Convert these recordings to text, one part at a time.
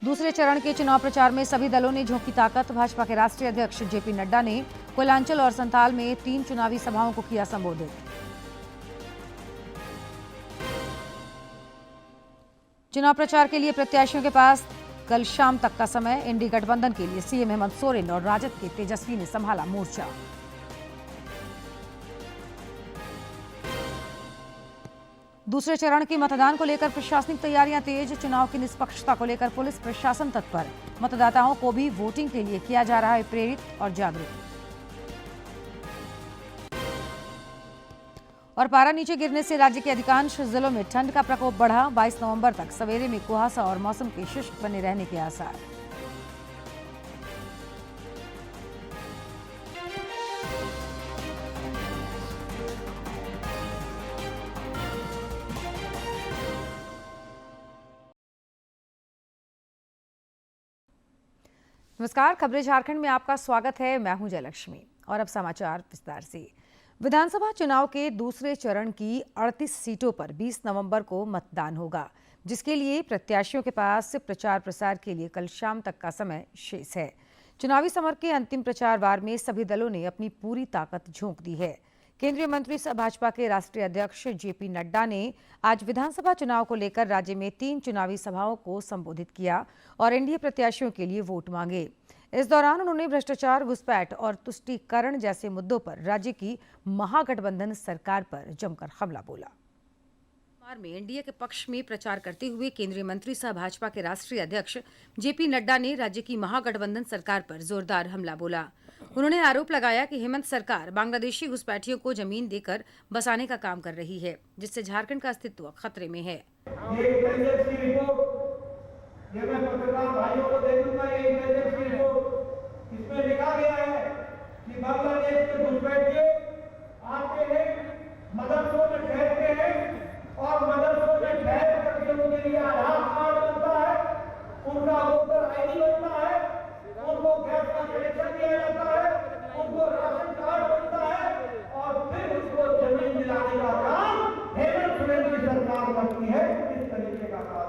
दूसरे चरण के चुनाव प्रचार में सभी दलों ने झोंकी ताकत। भाजपा के राष्ट्रीय अध्यक्ष जेपी नड्डा ने कोयलांचल और संथाल में 3 चुनावी सभाओं को किया संबोधित। चुनाव प्रचार के लिए प्रत्याशियों के पास कल शाम तक का समय। इंडी गठबंधन के लिए सीएम हेमंत सोरेन और राजद के तेजस्वी ने संभाला मोर्चा। दूसरे चरण के मतदान को लेकर प्रशासनिक तैयारियां तेज। चुनाव की निष्पक्षता को लेकर पुलिस प्रशासन तत्पर। मतदाताओं को भी वोटिंग के लिए किया जा रहा है प्रेरित और जागरूक। और पारा नीचे गिरने से राज्य के अधिकांश जिलों में ठंड का प्रकोप बढ़ा। 22 नवंबर तक सवेरे में कुहासा और मौसम के शुष्क बने रहने के आसार। नमस्कार, खबरें झारखंड में आपका स्वागत है। मैं हूं जयलक्ष्मी और अब समाचार विस्तार से। विधानसभा चुनाव के दूसरे चरण की 38 सीटों पर 20 नवंबर को मतदान होगा, जिसके लिए प्रत्याशियों के पास प्रचार प्रसार के लिए कल शाम तक का समय शेष है। चुनावी समर के अंतिम प्रचार वार में सभी दलों ने अपनी पूरी ताकत झोंक दी है। केंद्रीय मंत्री सह भाजपा के राष्ट्रीय अध्यक्ष जेपी नड्डा ने आज विधानसभा चुनाव को लेकर राज्य में 3 चुनावी सभाओं को संबोधित किया और एनडीए प्रत्याशियों के लिए वोट मांगे। इस दौरान उन्होंने भ्रष्टाचार, घुसपैठ और तुष्टीकरण जैसे मुद्दों पर राज्य की महागठबंधन सरकार पर जमकर हमला बोला। में एनडीए के पक्ष में प्रचार करते हुए केंद्रीय मंत्री सह भाजपा के राष्ट्रीय अध्यक्ष जेपी नड्डा ने राज्य की महागठबंधन सरकार पर जोरदार हमला बोला। उन्होंने आरोप लगाया कि हेमंत सरकार बांग्लादेशी घुसपैठियों को जमीन देकर बसाने का काम कर रही है, जिससे झारखंड का अस्तित्व खतरे में है। इसमें लिखा गया है कि बांग्लादेश के घुसपैठिए आते हैं, मदरसों में ठहरते हैं और मदरसों में ठहर करके उनके लिए आधार कार्ड बनता है, उनका वोटर आईडी बनता है, उनको गैस का कनेक्शन दिया जाता है, उनको राशन कार्ड बनता है और फिर उसको जमीन दिलाने का काम हेमंत सोरेन की सरकार करती है। इस तरीके का काम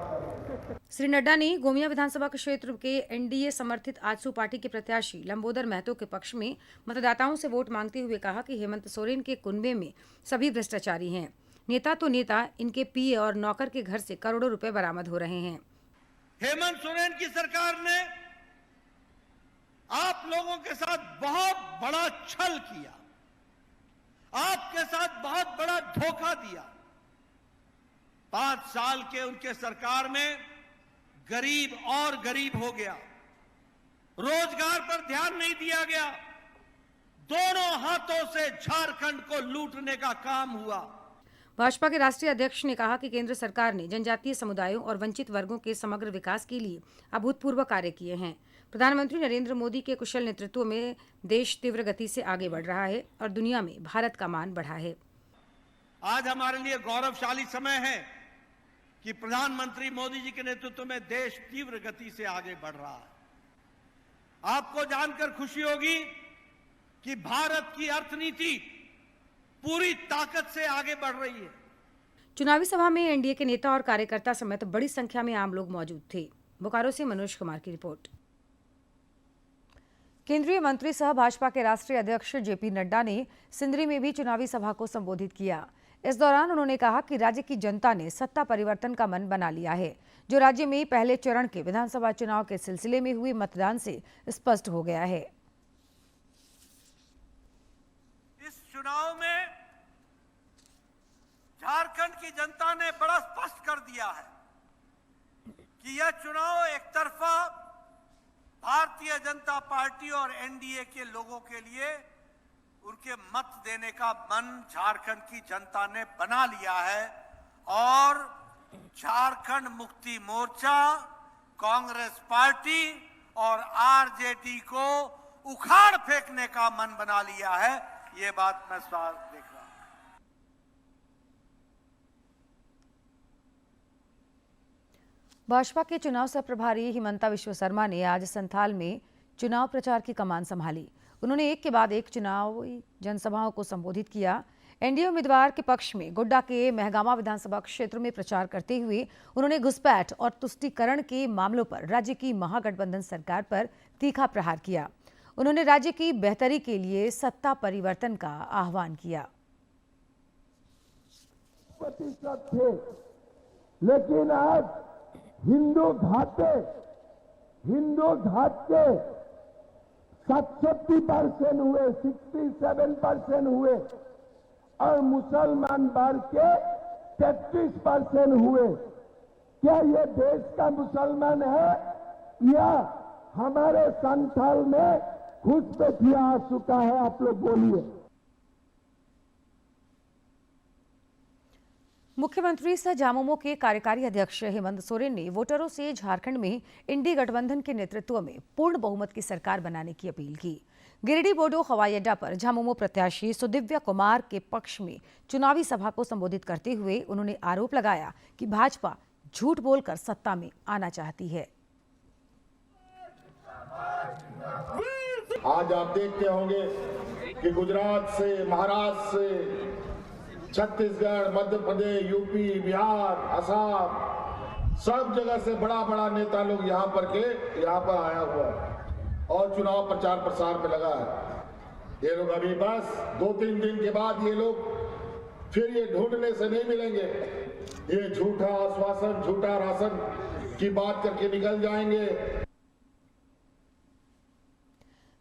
श्री नड्डा ने गोमिया विधानसभा क्षेत्र के एनडीए समर्थित आजसू पार्टी के प्रत्याशी लंबोदर महतो के पक्ष में मतदाताओं से वोट मांगते हुए कहा कि हेमंत सोरेन के कुनबे में सभी भ्रष्टाचारी हैं। नेता तो नेता, इनके पीए और नौकर के घर से करोड़ों रुपए बरामद हो रहे हैं। हेमंत सोरेन की सरकार ने आप लोगों के साथ बहुत बड़ा छल किया, आपके साथ बहुत बड़ा धोखा दिया। 5 साल के उनके सरकार में गरीब और गरीब हो गया, रोजगार पर ध्यान नहीं दिया गया, दोनों हाथों से झारखंड को लूटने का काम हुआ। भाजपा के राष्ट्रीय अध्यक्ष ने कहा कि केंद्र सरकार ने जनजातीय समुदायों और वंचित वर्गों के समग्र विकास के लिए अभूतपूर्व कार्य किए हैं। प्रधानमंत्री नरेंद्र मोदी के कुशल नेतृत्व में देश तीव्र गति से आगे बढ़ रहा है और दुनिया में भारत का मान बढ़ा है। आज हमारे लिए गौरवशाली समय है कि प्रधानमंत्री मोदी जी के नेतृत्व में देश तीव्र गति से आगे बढ़ रहा है। आपको जानकर खुशी होगी कि भारत की अर्थनीति पूरी ताकत से आगे बढ़ रही है। चुनावी सभा में एनडीए के नेता और कार्यकर्ता समेत बड़ी संख्या में आम लोग मौजूद थे। बोकारो से मनोज कुमार की रिपोर्ट। केंद्रीय मंत्री सह भाजपा के राष्ट्रीय अध्यक्ष जेपी नड्डा ने सिंदरी में भी चुनावी सभा को संबोधित किया। इस दौरान उन्होंने कहा कि राज्य की जनता ने सत्ता परिवर्तन का मन बना लिया है, जो राज्य में पहले चरण के विधानसभा चुनाव के सिलसिले में हुए मतदान से स्पष्ट हो गया है। इस चुनाव में झारखंड की जनता ने बड़ा स्पष्ट कर दिया है कि यह चुनाव एक तरफा भारतीय जनता पार्टी और एनडीए के लोगों के लिए उनके मत देने का मन झारखंड की जनता ने बना लिया है और झारखंड मुक्ति मोर्चा, कांग्रेस पार्टी और आरजेडी को उखाड़ फेंकने का मन बना लिया है। ये बात मैं साफ देख रहा हूं। भाजपा के चुनाव सह प्रभारी हिमंता विश्व शर्मा ने आज संथाल में चुनाव प्रचार की कमान संभाली। उन्होंने एक के बाद एक चुनावी जनसभाओं को संबोधित किया। एनडीए उम्मीदवार के पक्ष में गोड्डा के महगामा विधानसभा क्षेत्र में प्रचार करते हुए उन्होंने घुसपैठ और तुष्टीकरण के मामलों पर राज्य की महागठबंधन सरकार पर तीखा प्रहार किया। उन्होंने राज्य की बेहतरी के लिए सत्ता परिवर्तन का आह्वान किया। प्रतिशत थे, लेकिन आज हिंदू घाट के 67% हुए, 67% हुए और मुसलमान वर्ग के 33% हुए। क्या ये देश का मुसलमान है या हमारे संथाल में घुसपैठिया आ चुका है? आप लोग बोलिए। मुख्यमंत्री सह झामुमो के कार्यकारी अध्यक्ष हेमंत सोरेन ने वोटरों से झारखंड में इंडी गठबंधन के नेतृत्व में पूर्ण बहुमत की सरकार बनाने की अपील की। गिरिडीह बोडो हवाई अड्डा पर झामुमो प्रत्याशी सुदिव्य कुमार के पक्ष में चुनावी सभा को संबोधित करते हुए उन्होंने आरोप लगाया कि भाजपा झूठ बोलकर सत्ता में आना चाहती है। आज आप देखते होंगे कि गुजरात से, महाराष्ट्र से, छत्तीसगढ़, मध्य प्रदेश, यूपी, बिहार, असम, सब जगह से बड़ा बड़ा नेता लोग यहाँ पर आया हुआ है और चुनाव प्रचार प्रसार में लगा है। ये लोग अभी बस 2-3 दिन के बाद ये लोग फिर ये ढूंढने से नहीं मिलेंगे। ये झूठा आश्वासन, झूठा राशन की बात करके निकल जाएंगे।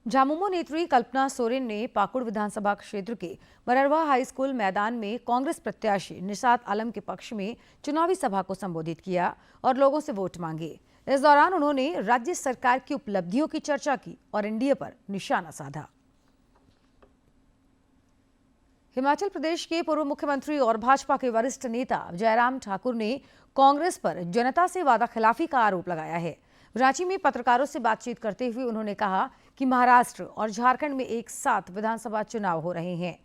झामुमो नेत्री कल्पना सोरेन ने पाकुड़ विधानसभा क्षेत्र के मररवा हाई स्कूल मैदान में कांग्रेस प्रत्याशी निशात आलम के पक्ष में चुनावी सभा को संबोधित किया और लोगों से वोट मांगे। इस दौरान उन्होंने राज्य सरकार की उपलब्धियों की चर्चा की और एनडीए पर निशाना साधा। हिमाचल प्रदेश के पूर्व मुख्यमंत्री और भाजपा के वरिष्ठ नेता जयराम ठाकुर ने कांग्रेस पर जनता से वादाखिलाफी का आरोप लगाया है। रांची में पत्रकारों से बातचीत करते हुए उन्होंने कहा कि महाराष्ट्र और झारखंड में एक साथ विधानसभा चुनाव हो रहे हैं।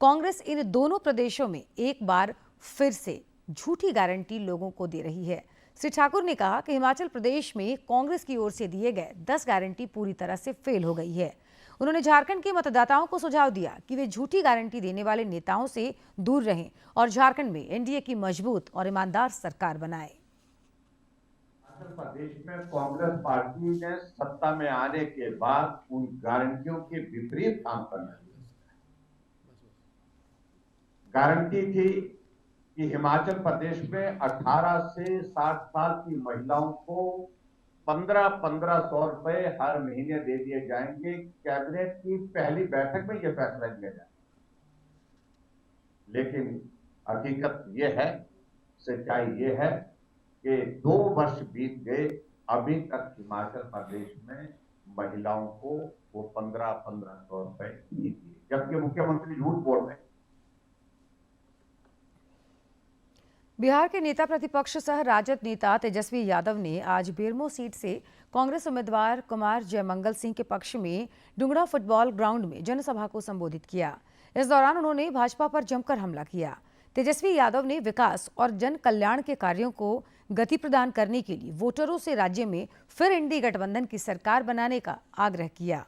कांग्रेस इन दोनों प्रदेशों में एक बार फिर से झूठी गारंटी लोगों को दे रही है। श्री ठाकुर ने कहा कि हिमाचल प्रदेश में कांग्रेस की ओर से दिए गए 10 गारंटी पूरी तरह से फेल हो गई है। उन्होंने झारखंड के मतदाताओं को सुझाव दिया कि वे झूठी गारंटी देने वाले नेताओं से दूर रहें और झारखंड में एनडीए की मजबूत और ईमानदार सरकार बनाएं। प्रदेश में कांग्रेस पार्टी ने सत्ता में आने के बाद उन गारंटियों के विपरीत काम करना। गारंटी थी कि हिमाचल प्रदेश में 18 से 60 साल की महिलाओं को 1500 रुपए हर महीने दे दिए जाएंगे। कैबिनेट की पहली बैठक में यह फैसला लिया जाए, लेकिन हकीकत यह है, सच्चाई यह है कि 2 वर्ष बीत गए, अभी तक हिमाचल प्रदेश में महिलाओं को वो 1500 रुपए नहीं दिए, जबकि मुख्यमंत्री झूठ बोल रहे हैं। बिहार के नेता प्रतिपक्ष सह राजद नेता तेजस्वी यादव ने आज बेरमो सीट से कांग्रेस उम्मीदवार कुमार जयमंगल सिंह के पक्ष में डुंगड़ा फुटबॉल ग्राउंड में जनसभा को संबोधित किया। इस दौरान उन्होंने भाजपा पर जमकर हमला किया। तेजस्वी यादव ने विकास और जन कल्याण के कार्यों को गति प्रदान करने के लिए वोटरों से राज्य में फिर इंडी गठबंधन की सरकार बनाने का आग्रह किया।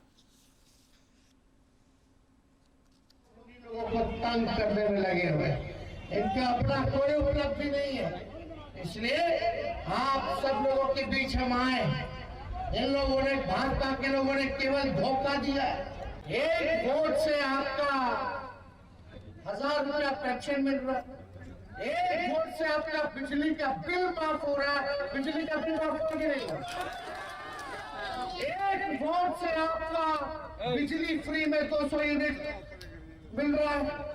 लोगों को तंग करने में लगे हुए, इनका अपना कोई उपलब्धि नहीं है, इसलिए आप सब लोगों के बीच हम आए। इन लोगों ने, भाजपा के लोगों ने केवल धोखा दिया। एक वोट से आपका 1000 रुपया पेंशन मिल रहा है, एक वोट से आपका बिजली का बिल माफ हो रहा है। बिजली का बिल माफ हो नहीं रहा, एक वोट से आपका बिजली फ्री में 200 यूनिट मिल रहा है।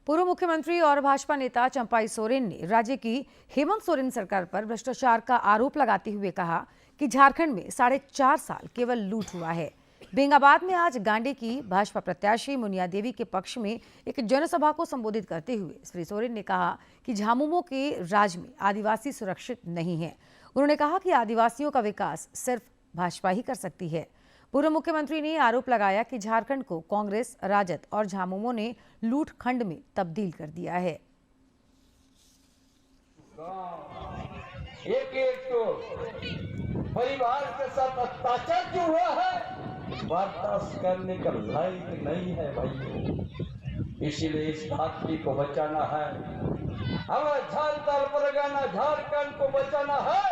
पूर्व मुख्यमंत्री और भाजपा नेता चंपाई सोरेन ने राज्य की हेमंत सोरेन सरकार पर भ्रष्टाचार का आरोप लगाते हुए कहा कि झारखंड में 4.5 साल केवल लूट हुआ है। बेंगाबाद में आज गांडे की भाजपा प्रत्याशी मुनिया देवी के पक्ष में एक जनसभा को संबोधित करते हुए श्री सोरेन ने कहा कि झामुमो के राज में आदिवासी सुरक्षित नहीं है। उन्होंने कहा कि आदिवासियों का विकास सिर्फ भाजपा ही कर सकती है। पूर्व मुख्यमंत्री ने आरोप लगाया कि झारखंड को कांग्रेस, राजद और झामुमो ने लूट खंड में तब्दील कर दिया है। एक तो परिवार के साथ अत्याचार जो हुआ है, बर्दाश्त करने का लायक नहीं है भाई। इसलिए इस धरती को बचाना है, हमें झारखंड परगना झारखंड को बचाना है,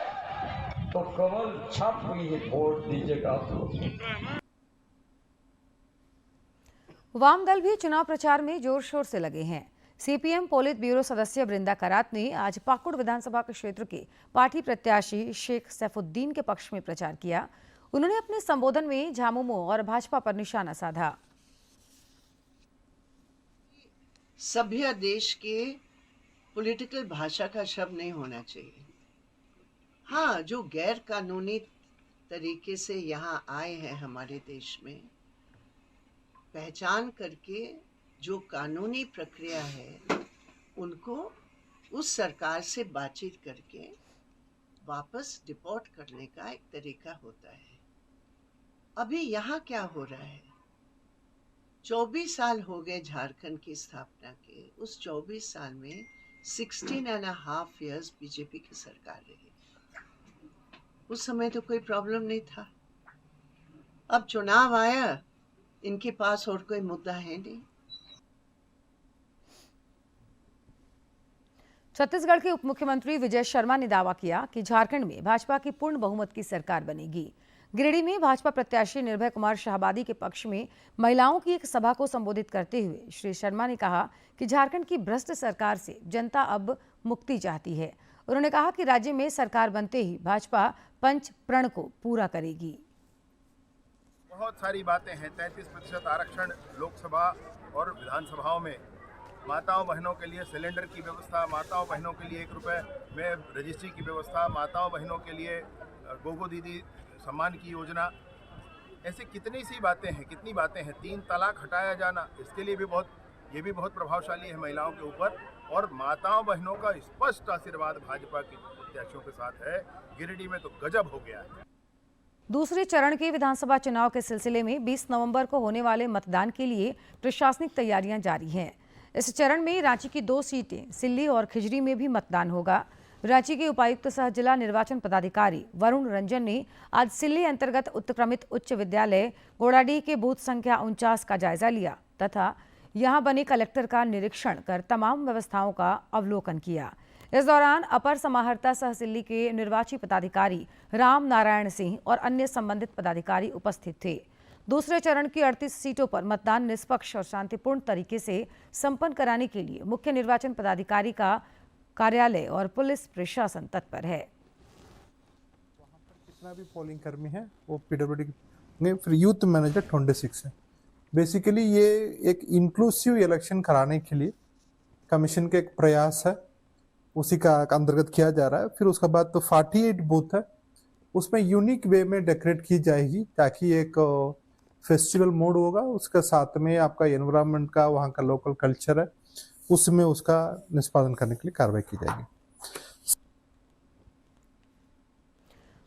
तो कमल छाप ही वोट दीजिएगा आप लोग। वाम दल भी चुनाव प्रचार में जोर शोर से लगे हैं। सीपीएम पोलित ब्यूरो सदस्य वृंदा करात ने आज पाकुड़ विधानसभा क्षेत्र के पार्टी प्रत्याशी शेख सैफुद्दीन के पक्ष में प्रचार किया। उन्होंने अपने संबोधन में झामुमो और भाजपा पर निशाना साधा। सभ्य देश के पॉलिटिकल भाषा का शब्द नहीं होना चाहिए। हाँ, जो गैर कानूनी तरीके से यहाँ आए हैं हमारे देश में, पहचान करके जो कानूनी प्रक्रिया है उनको उस सरकार से बातचीत करके वापस डिपोर्ट करने का एक तरीका होता है। अभी यहाँ क्या हो रहा है, 24 साल हो गए झारखंड की स्थापना के। उस 24 साल में 16.5 years बीजेपी की सरकार रही। उस समय तो कोई प्रॉब्लम नहीं था। अब चुनाव आया, इनके पास और कोई मुद्दा है नहीं। छत्तीसगढ़ के उप मुख्यमंत्री विजय शर्मा ने दावा किया कि झारखंड में भाजपा की पूर्ण बहुमत की सरकार बनेगी। गिरिडीह में भाजपा प्रत्याशी निर्भय कुमार शाहाबादी के पक्ष में महिलाओं की एक सभा को संबोधित करते हुए श्री शर्मा ने कहा कि झारखंड की भ्रष्ट सरकार से जनता अब मुक्ति चाहती है। उन्होंने कहा कि राज्य में सरकार बनते ही भाजपा पंच प्रण को पूरा करेगी। बहुत सारी बातें हैं। 33% आरक्षण लोकसभा और विधानसभाओं में, माताओं बहनों के लिए सिलेंडर की व्यवस्था, माताओं बहनों के लिए 1 रुपये में रजिस्ट्री की व्यवस्था, माताओं बहनों के लिए गोगो दीदी सम्मान की योजना, ऐसी कितनी सी बातें हैं, कितनी बातें हैं। 3 तलाक हटाया जाना, इसके लिए भी ये भी बहुत प्रभावशाली है महिलाओं के ऊपर। और माताओं बहनों का स्पष्ट आशीर्वाद भाजपा के प्रत्याशियों के साथ है। गिरिडीह में तो गजब हो गया है। दूसरे चरण के विधानसभा चुनाव के सिलसिले में 20 नवंबर को होने वाले मतदान के लिए प्रशासनिक तैयारियां जारी हैं। इस चरण में रांची की 2 सीटें सिल्ली और खिजरी में भी मतदान होगा। रांची के उपायुक्त सह जिला निर्वाचन पदाधिकारी वरुण रंजन ने आज सिल्ली अंतर्गत उत्क्रमित उच्च विद्यालय गोड़ाडीह के बूथ संख्या 49 का जायजा लिया तथा यहां बने कलेक्टर का निरीक्षण कर तमाम व्यवस्थाओं का अवलोकन किया। इस दौरान अपर समाहर्ता सह सिल्ली के निर्वाची पदाधिकारी राम नारायण सिंह और अन्य संबंधित पदाधिकारी उपस्थित थे। दूसरे चरण की 38 सीटों पर मतदान निष्पक्ष और शांतिपूर्ण तरीके से संपन्न कराने के लिए मुख्य निर्वाचन पदाधिकारी का कार्यालय और पुलिस प्रशासन तत्पर है। वहाँ पर जितना भी पोलिंग कर्मी है वो पीडब्ल्यूडी में, फिर यूथ मैनेजर 26 है। बेसिकली ये एक इंक्लूसिव इलेक्शन कराने के लिए कमीशन का एक प्रयास है, उसी का अंतर्गत किया जा रहा है। फिर उसके बाद तो 48 बूथ है, उसमें यूनिक वे में डेकोरेट की जाएगी ताकि एक फेस्टिवल मोड होगा। उसके साथ में आपका एनवायरनमेंट का, वहाँ का लोकल कल्चर है, उसमें उसका निष्पादन करने के लिए कार्रवाई की जाएगी।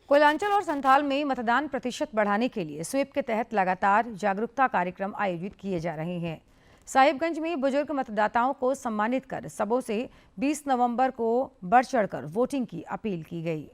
कोयलांचल और संथाल में मतदान प्रतिशत बढ़ाने के लिए स्वीप के तहत लगातार जागरूकता कार्यक्रम आयोजित किए जा रहे हैं। साहिबगंज में बुजुर्ग मतदाताओं को सम्मानित कर सबों से 20 नवंबर को बढ़ चढ़कर वोटिंग की अपील की गई।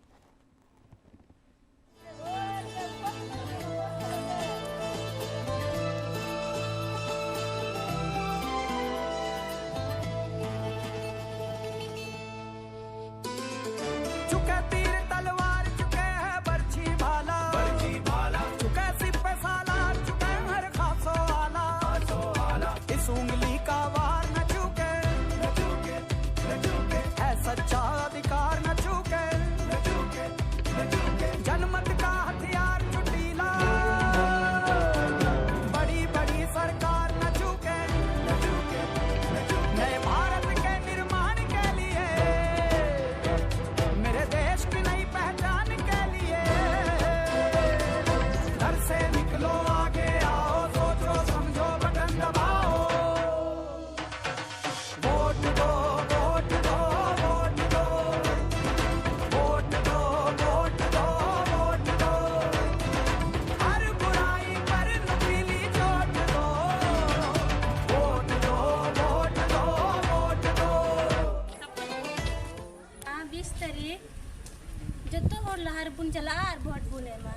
जतो हर लहर बुन चला और भोट बुने मा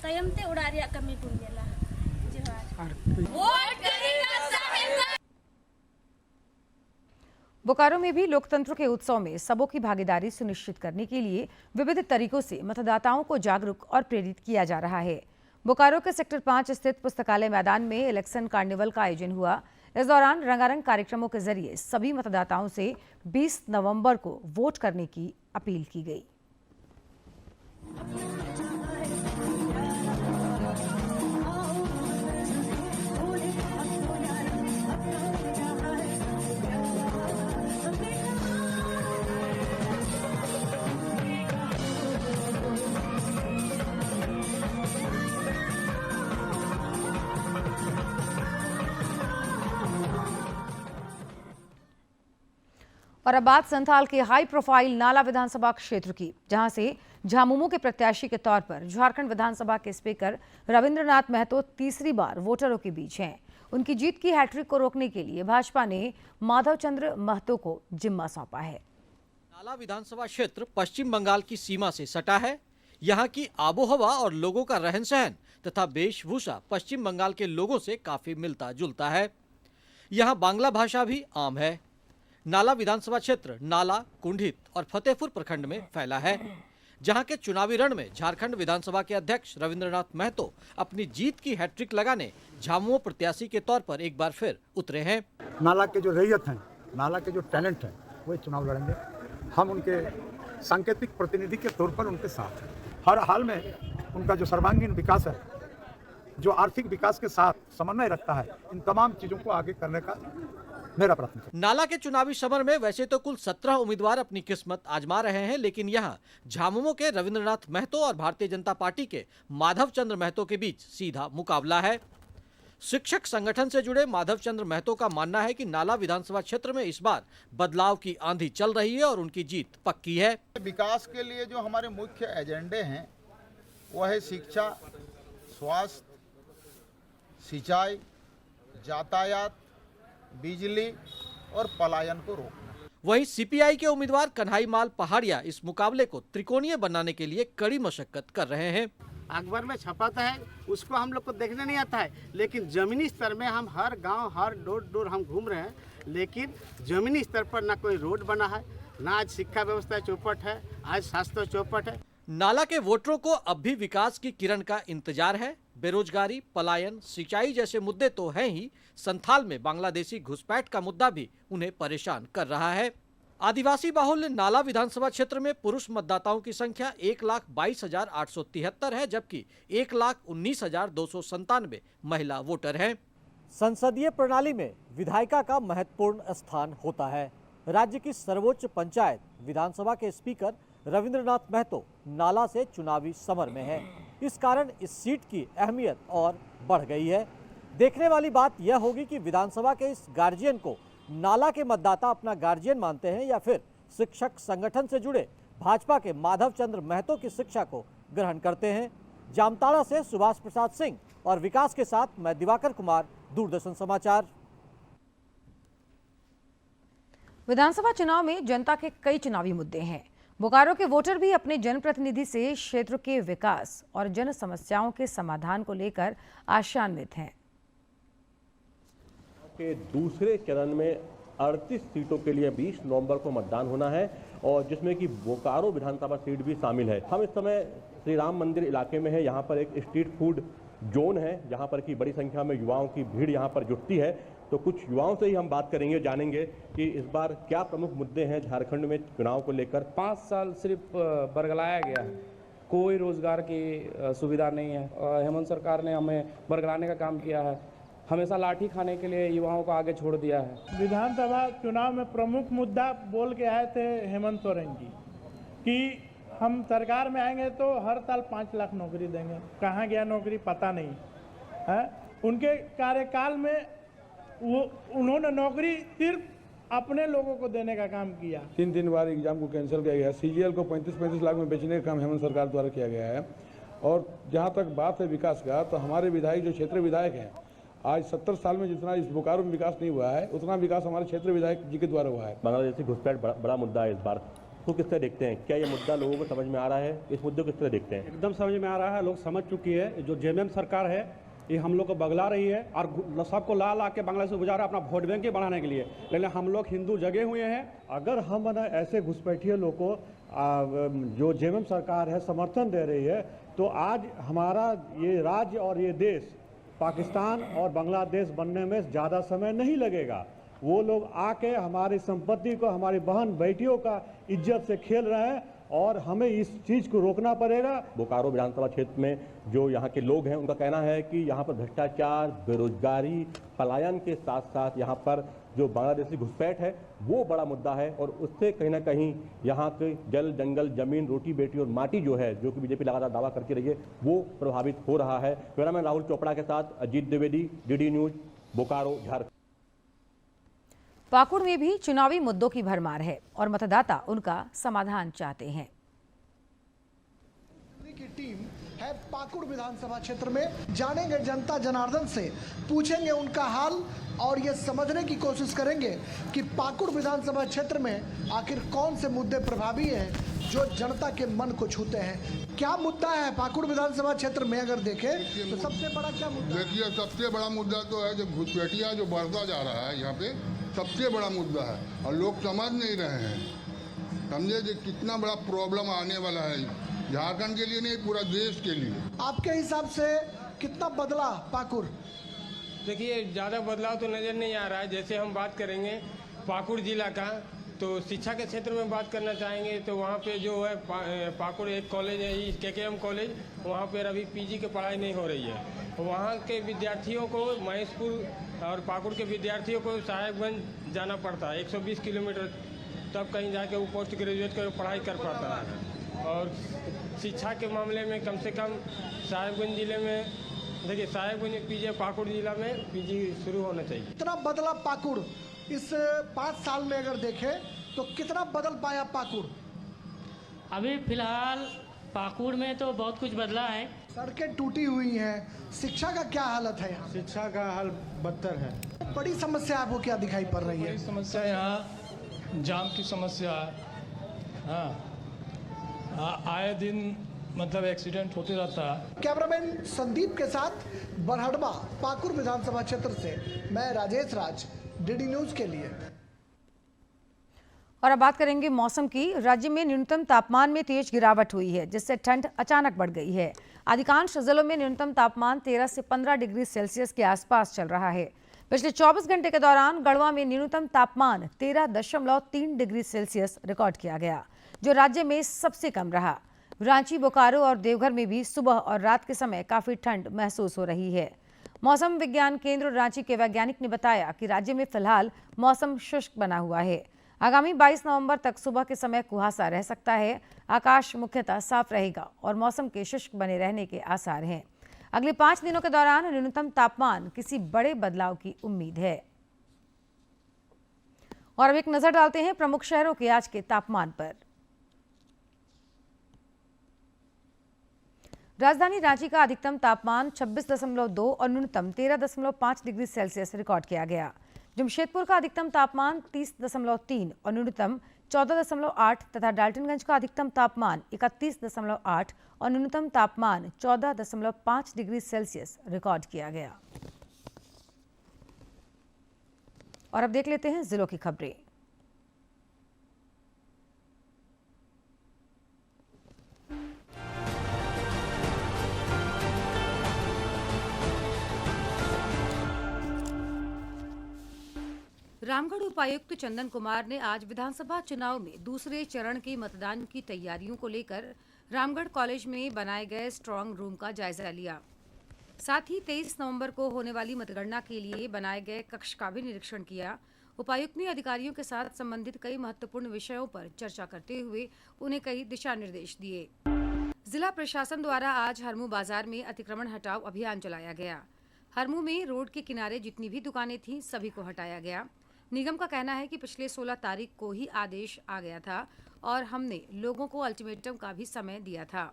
तयम ते उड़ारिया कमी बुन गेला बोकारो में भी लोकतंत्र के उत्सव में सबों की भागीदारी सुनिश्चित करने के लिए विविध तरीकों से मतदाताओं को जागरूक और प्रेरित किया जा रहा है। बोकारो के सेक्टर 5 स्थित पुस्तकालय मैदान में इलेक्शन कार्निवल का आयोजन हुआ। इस दौरान रंगारंग कार्यक्रमों के जरिए सभी मतदाताओं से 20 नवंबर को वोट करने की अपील की गई। और अब बात संथाल के हाई प्रोफाइल नाला विधानसभा क्षेत्र की, जहां से झामुमो के प्रत्याशी के तौर पर झारखंड विधानसभा के स्पीकर रविंद्रनाथ महतो तीसरी बार वोटरों के बीच हैं। उनकी जीत की हैट्रिक को रोकने के लिए भाजपा ने माधव चंद्र महतो को जिम्मा सौंपा है। नाला विधानसभा क्षेत्र पश्चिम बंगाल की सीमा से सटा है। यहाँ की आबोहवा और लोगों का रहन सहन तथा वेशभूषा पश्चिम बंगाल के लोगों से काफी मिलता जुलता है। यहाँ बांग्ला भाषा भी आम है। नाला विधानसभा क्षेत्र नाला, कुंडित और फतेहपुर प्रखंड में फैला है, जहां के चुनावी रण में झारखंड विधानसभा के अध्यक्ष रविंद्रनाथ महतो अपनी जीत की हैट्रिक लगाने झामुमो प्रत्याशी के तौर पर एक बार फिर उतरे हैं। नाला के जो रैयत हैं, नाला के जो टैलेंट हैं, वो चुनाव लड़ेंगे। हम उनके सांकेतिक प्रतिनिधि के तौर पर उनके साथ हैं। हर हाल में उनका जो सर्वांगीण विकास है, जो आर्थिक विकास के साथ समन्वय रखता है, इन तमाम चीजों को आगे करने का मेरा प्रयत्न है। नाला के चुनावी समर में वैसे तो कुल 17 उम्मीदवार अपनी किस्मत आजमा रहे हैं, लेकिन यहाँ झामुमो के रविंद्रनाथ महतो और भारतीय जनता पार्टी के माधव चंद्र महतो के बीच सीधा मुकाबला है। शिक्षक संगठन से जुड़े माधव चंद्र महतो का मानना है कि नाला विधानसभा क्षेत्र में इस बार बदलाव की आंधी चल रही है और उनकी जीत पक्की है। विकास के लिए जो हमारे मुख्य एजेंडे हैं वह है शिक्षा, स्वास्थ्य, सिंचाई, यातायात, बिजली और पलायन को रोकना। वहीं सीपीआई के उम्मीदवार कन्हई माल पहाड़िया इस मुकाबले को त्रिकोणीय बनाने के लिए कड़ी मशक्कत कर रहे हैं। अखबार में छपाता है, उसको हम लोग को देखने नहीं आता है, लेकिन जमीनी स्तर में हम हर गांव, हर डोर डोर हम घूम रहे हैं, लेकिन जमीनी स्तर पर ना कोई रोड बना है, ना आज शिक्षा व्यवस्था चौपट है, आज स्वास्थ्य चौपट है। नाला के वोटरों को अब भी विकास की किरण का इंतजार है। बेरोजगारी, पलायन, सिंचाई जैसे मुद्दे तो हैं ही, संथाल में बांग्लादेशी घुसपैठ का मुद्दा भी उन्हें परेशान कर रहा है। आदिवासी बाहुल्य नाला विधानसभा क्षेत्र में पुरुष मतदाताओं की संख्या 1,22,873 है, जबकि 1,19,297 महिला वोटर हैं। संसदीय प्रणाली में विधायिका का महत्वपूर्ण स्थान होता है। राज्य की सर्वोच्च पंचायत विधानसभा के स्पीकर रविंद्रनाथ महतो नाला से चुनावी समर में हैं। इस कारण इस सीट की अहमियत और बढ़ गई है। देखने वाली बात यह होगी कि विधानसभा के इस गार्जियन को नाला के मतदाता अपना गार्जियन मानते हैं या फिर शिक्षक संगठन से जुड़े भाजपा के माधव चंद्र महतो की शिक्षा को ग्रहण करते हैं। जामताड़ा से सुभाष प्रसाद सिंह और विकास के साथ मैं दिवाकर कुमार, दूरदर्शन समाचार। विधानसभा चुनाव में जनता के कई चुनावी मुद्दे हैं। बोकारो के वोटर भी अपने जनप्रतिनिधि से क्षेत्र के विकास और जन समस्याओं के समाधान को लेकर आशान्वित हैं। के दूसरे चरण में 38 सीटों के लिए 20 नवंबर को मतदान होना है और जिसमें कि बोकारो विधानसभा सीट भी शामिल है। हम इस समय श्री राम मंदिर इलाके में है। यहाँ पर एक स्ट्रीट फूड जोन है जहाँ पर की बड़ी संख्या में युवाओं की भीड़ यहाँ पर जुटती है। तो कुछ युवाओं से ही हम बात करेंगे, जानेंगे कि इस बार क्या प्रमुख मुद्दे हैं झारखंड में चुनाव को लेकर। 5 साल सिर्फ बरगलाया गया है, कोई रोजगार की सुविधा नहीं है। हेमंत सरकार ने हमें बरगलाने का काम किया है, हमेशा लाठी खाने के लिए युवाओं को आगे छोड़ दिया है। विधानसभा चुनाव में प्रमुख मुद्दा बोल के आए थे हेमंत सोरेन जी कि हम सरकार में आएंगे तो हर साल 5 लाख नौकरी देंगे। कहाँ गया नौकरी पता नहीं है। उनके कार्यकाल में उन्होंने नौकरी सिर्फ अपने लोगों को देने का काम किया। 3 बार एग्जाम को कैंसिल किया गया। सीजीएल को 35-35 लाख में बेचने का काम हेमंत सरकार द्वारा किया गया है। और जहाँ तक बात है विकास का, तो हमारे विधायक जो क्षेत्र विधायक हैं, आज 70 साल में जितना इस बोकारो में विकास नहीं हुआ है उतना विकास हमारे क्षेत्र विधायक जी के द्वारा हुआ है। बांग्लादेशी घुसपैठ बड़ा मुद्दा है इस बार, तो किस तरह देखते हैं? क्या ये मुद्दा लोगों को समझ में आ रहा है? इस मुद्दे को किस तरह देखते हैं? एकदम समझ में आ रहा है, लोग समझ चुकी है। जो जेएमएम सरकार है ये हम लोग को बगला रही है और सबको ला ला के बांग्लादेश में गुजारा अपना वोट बैंक के बढ़ाने के लिए। लेकिन हम लोग हिंदू जगे हुए हैं। अगर हम ऐसे घुसपैठिए लोग को जो जेएमएम सरकार है समर्थन दे रही है, तो आज हमारा ये राज्य और ये देश पाकिस्तान और बांग्लादेश बनने में ज़्यादा समय नहीं लगेगा। वो लोग आके हमारी संपत्ति को, हमारी बहन बेटियों का इज्जत से खेल रहे हैं और हमें इस चीज़ को रोकना पड़ेगा। बोकारो विधानसभा क्षेत्र में जो यहाँ के लोग हैं, उनका कहना है कि यहाँ पर भ्रष्टाचार, बेरोजगारी, पलायन के साथ साथ यहाँ पर जो बांग्लादेशी घुसपैठ है वो बड़ा मुद्दा है और उससे कहीं ना कहीं यहाँ के जल, जंगल, जमीन, रोटी, बेटी और माटी जो है, जो कि बीजेपी लगातार दावा करती रही है, वो प्रभावित हो रहा है। कैमरामैन राहुल चोपड़ा के साथ अजीत द्विवेदी, डीडी न्यूज, बोकारो, झारखंड। पाकुड़ में भी चुनावी मुद्दों की भरमार है और मतदाता उनका समाधान चाहते हैं। की टीम है पाकुड़ विधानसभा क्षेत्र में, जानेंगे जनता जनार्दन से, पूछेंगे उनका हाल और ये समझने की कोशिश करेंगे कि पाकुड़ विधानसभा क्षेत्र में आखिर कौन से मुद्दे प्रभावी हैं जो जनता के मन को छूते हैं। क्या मुद्दा है पाकुड़ विधानसभा क्षेत्र में अगर देखें तो सबसे बड़ा क्या मुद्दा? देखिए, सबसे बड़ा मुद्दा तो है जो घुसपैठिया जो बढ़ता जा रहा है, यहाँ पे सबसे बड़ा मुद्दा है और लोग समझ नहीं रहे हैं। समझे जो कितना बड़ा प्रॉब्लम आने वाला है झारखंड के लिए नहीं, पूरा देश के लिए। आपके हिसाब से कितना बदला पाकुड़? देखिए, ज़्यादा बदलाव तो नज़र नहीं आ रहा है। जैसे हम बात करेंगे पाकुड़ जिला का, तो शिक्षा के क्षेत्र में बात करना चाहेंगे तो वहाँ पे जो है पाकुड़ एक कॉलेज है, केकेएम कॉलेज, वहाँ पर अभी पीजी की पढ़ाई नहीं हो रही है। वहाँ के विद्यार्थियों को महेशपुर और पाकुड़ के विद्यार्थियों को साहेबगंज जाना पड़ता है 120 किलोमीटर, तब कहीं जाके वो पोस्ट ग्रेजुएट का पढ़ाई कर पाता है। और शिक्षा के मामले में कम से कम साहेबगंज जिले में, देखिए साहेबगंज में पीजी, पाकुड़ जिला में पीजी शुरू होना चाहिए। कितना बदला पाकुड़ इस 5 साल में अगर देखें तो कितना बदल पाया पाकुड़? अभी फिलहाल पाकुड़ में तो बहुत कुछ बदला है। सड़कें टूटी हुई हैं, शिक्षा का क्या हालत है यहाँ? शिक्षा का हाल बदतर है। बड़ी समस्या आपको क्या दिखाई पड़ रही है? समस्या यहाँ जाम की समस्या है। हाँ, आए दिन मतलब एक्सीडेंट होते रहता है। कैमरामैन संदीप के साथ बरहड़बा पाकुड़ विधानसभा क्षेत्र से मैं राजेश राज, डीडी न्यूज के लिए। और अब बात करेंगे मौसम की। राज्य में न्यूनतम तापमान में तेज गिरावट हुई है, जिससे ठंड अचानक बढ़ गई है। अधिकांश जिलों में न्यूनतम तापमान 13 से 15 डिग्री सेल्सियस के आसपास चल रहा है। पिछले 24 घंटे के दौरान गढ़वा में न्यूनतम तापमान 13.3 डिग्री सेल्सियस रिकॉर्ड किया गया, जो राज्य में सबसे कम रहा। रांची, बोकारो और देवघर में भी सुबह और रात के समय काफी ठंड महसूस हो रही है। मौसम विज्ञान केंद्र रांची के वैज्ञानिक ने बताया कि राज्य में फिलहाल मौसम शुष्क बना हुआ है। आगामी 22 नवंबर तक सुबह के समय कुहासा रह सकता है। आकाश मुख्यतः साफ रहेगा और मौसम के शुष्क बने रहने के आसार हैं। अगले 5 दिनों के दौरान न्यूनतम तापमान किसी बड़े बदलाव की उम्मीद है। और अब एक नजर डालते हैं प्रमुख शहरों के आज के तापमान पर। राजधानी रांची का अधिकतम तापमान 26.2 और न्यूनतम 13.5 डिग्री सेल्सियस रिकॉर्ड किया गया। जमशेदपुर का अधिकतम तापमान 30.3 और न्यूनतम 14.8 तथा डाल्टनगंज का अधिकतम तापमान 31.8 और न्यूनतम तापमान 14.5 डिग्री सेल्सियस रिकॉर्ड किया गया। और अब देख लेते हैं जिलों की खबरें। रामगढ़ उपायुक्त चंदन कुमार ने आज विधानसभा चुनाव में दूसरे चरण के मतदान की तैयारियों को लेकर रामगढ़ कॉलेज में बनाए गए स्ट्रांग रूम का जायजा लिया। साथ ही 23 नवंबर को होने वाली मतगणना के लिए बनाए गए कक्ष का भी निरीक्षण किया। उपायुक्त ने अधिकारियों के साथ संबंधित कई महत्वपूर्ण विषयों पर चर्चा करते हुए उन्हें कई दिशा निर्देश दिए। जिला प्रशासन द्वारा आज हरमू बाजार में अतिक्रमण हटाओ अभियान चलाया गया। हरमू में रोड के किनारे जितनी भी दुकानें थीं सभी को हटाया गया। निगम का कहना है कि पिछले 16 तारीख को ही आदेश आ गया था और हमने लोगों को अल्टीमेटम का भी समय दिया था।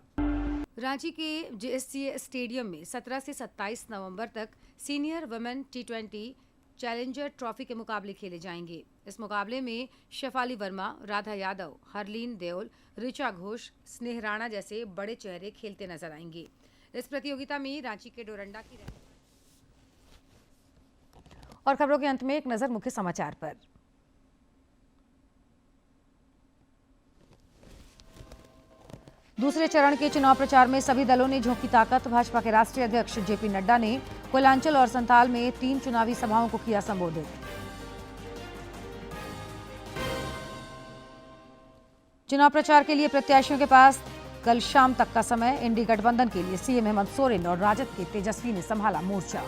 रांची के जेएससीए स्टेडियम में 17 से 27 नवंबर तक senior women T20 challenger trophy के मुकाबले खेले जाएंगे। इस मुकाबले में शेफाली वर्मा, राधा यादव, हरलीन देओल, ऋचा घोष, स्नेह राणा जैसे बड़े चेहरे खेलते नजर आएंगे। इस प्रतियोगिता में रांची के डोरंडा की और खबरों के अंत में एक नजर मुख्य समाचार पर। दूसरे चरण के चुनाव प्रचार में सभी दलों ने झोंकी ताकत। भाजपा के राष्ट्रीय अध्यक्ष जेपी नड्डा ने कोयलांचल और संताल में 3 चुनावी सभाओं को किया संबोधित। चुनाव प्रचार के लिए प्रत्याशियों के पास कल शाम तक का समय। इंडी गठबंधन के लिए सीएम हेमंत सोरेन और राजद के तेजस्वी ने संभाला मोर्चा।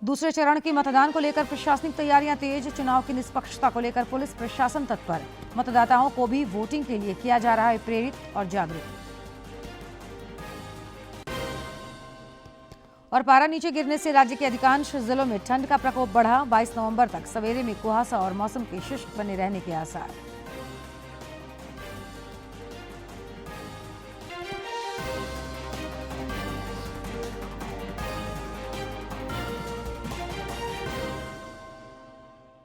दूसरे चरण के मतदान को लेकर प्रशासनिक तैयारियां तेज। चुनाव की निष्पक्षता को लेकर पुलिस प्रशासन तत्पर। मतदाताओं को भी वोटिंग के लिए किया जा रहा है प्रेरित और जागरूक। और पारा नीचे गिरने से राज्य के अधिकांश जिलों में ठंड का प्रकोप बढ़ा। 22 नवंबर तक सवेरे में कुहासा और मौसम के शुष्क बने रहने के आसार।